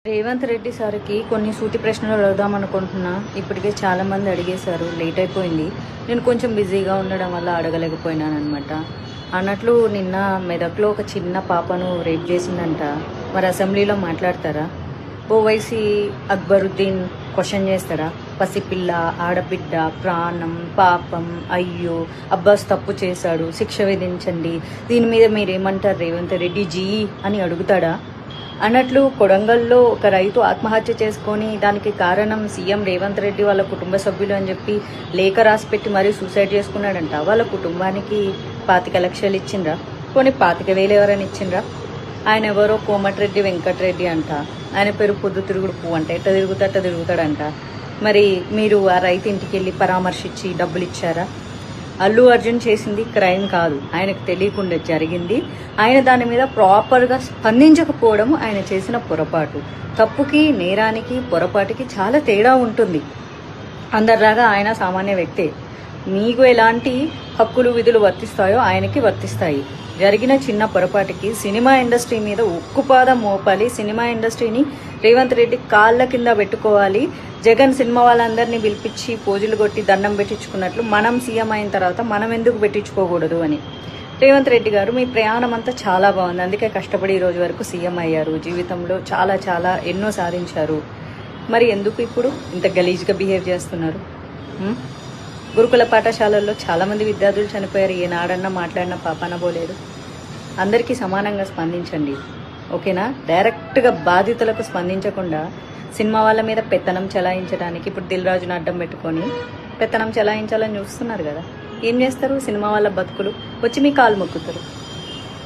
రేవంత్ రెడ్డి సార్కి కొన్ని సూటి ప్రశ్నలు అడుగుదాం అనుకుంటున్నా. ఇప్పటికే చాలా మంది అడిగేశారు, లేట్ అయిపోయింది. నేను కొంచెం బిజీగా ఉండడం వల్ల అడగలేకపోయినాను అనమాట. అన్నట్లు నిన్న మెదక్లో ఒక చిన్న పాపను రేప్ చేసిందంట. మరి అసెంబ్లీలో మాట్లాడతారా? ఓవైసీ అక్బరుద్దీన్ క్వశ్చన్ చేస్తారా? పసిపిల్ల, ఆడబిడ్డ, ప్రాణం, పాపం, అయ్యో అబ్బాస్ తప్పు చేశాడు, శిక్ష విధించండి, దీని మీద మీరేమంటారు రేవంత్ రెడ్డి జీ అని అడుగుతాడా? అన్నట్లు కొడంగల్లో ఒక రైతు ఆత్మహత్య చేసుకొని దానికి కారణం సీఎం రేవంత్ రెడ్డి వాళ్ళ కుటుంబ సభ్యులు అని చెప్పి లేఖ రాసిపెట్టి మరీ సూసైడ్ చేసుకున్నాడంట. వాళ్ళ కుటుంబానికి 25 లక్షలు ఇచ్చిండ్రా? కొన్ని 25,000 ఎవరైనా ఇచ్చిండ్రా? ఆయన ఎవరో కోమటిరెడ్డి వెంకటరెడ్డి అంట. ఆయన పేరు పొద్దు తిరుగుడు పువ్వు అంట. ఎట్ట తిరుగుతాడంట. మరి మీరు ఆ రైతు ఇంటికి వెళ్ళి పరామర్శించి డబ్బులు ఇచ్చారా? అల్లు అర్జున్ చేసింది క్రైమ్ కాదు, ఆయనకు తెలియకుండా జరిగింది. ఆయన దాని మీద ప్రాపర్గా స్పందించకపోవడం ఆయన చేసిన పొరపాటు. తప్పుకి, నేరానికి, పొరపాటుకి చాలా తేడా ఉంటుంది. అందరిలాగా ఆయన సామాన్య వ్యక్తే. మీకు ఎలాంటి హక్కులు విధులు వర్తిస్తాయో ఆయనకి వర్తిస్తాయి. జరిగిన చిన్న పొరపాటుకి సినిమా ఇండస్ట్రీ మీద ఉక్కుపాదం మోపాలి. సినిమా ఇండస్ట్రీని రేవంత్ రెడ్డి కాళ్ళ కింద పెట్టుకోవాలి. జగన్ సినిమా వాళ్ళందరినీ పిలిపించి పోజులు కొట్టి దండం పెట్టించుకున్నట్లు మనం సీఎం అయిన తర్వాత మనం ఎందుకు పెట్టించుకోకూడదు అని. రేవంత్ రెడ్డి గారు, మీ ప్రయాణం అంతా చాలా బాగుంది, అందుకే కష్టపడి ఈ రోజు వరకు సీఎం అయ్యారు. జీవితంలో చాలా చాలా ఎన్నో సాధించారు. మరి ఎందుకు ఇప్పుడు ఇంత గలీజ్గా బిహేవ్ చేస్తున్నారు? గురుకుల పాఠశాలల్లో చాలామంది విద్యార్థులు చనిపోయారు. ఏనాడన్నా మాట్లాడినా పాపాన పోలేదు. అందరికీ సమానంగా స్పందించండి, ఓకేనా? డైరెక్ట్గా బాధితులకు స్పందించకుండా సినిమా వాళ్ళ మీద పెత్తనం చెలాయించడానికి ఇప్పుడు దిల్ రాజును అడ్డం పెట్టుకొని పెత్తనం చెలాయించాలని చూస్తున్నారు కదా. ఏం చేస్తారు? సినిమా వాళ్ళ బతుకులు వచ్చి మీ కాలు మొక్కుతారు.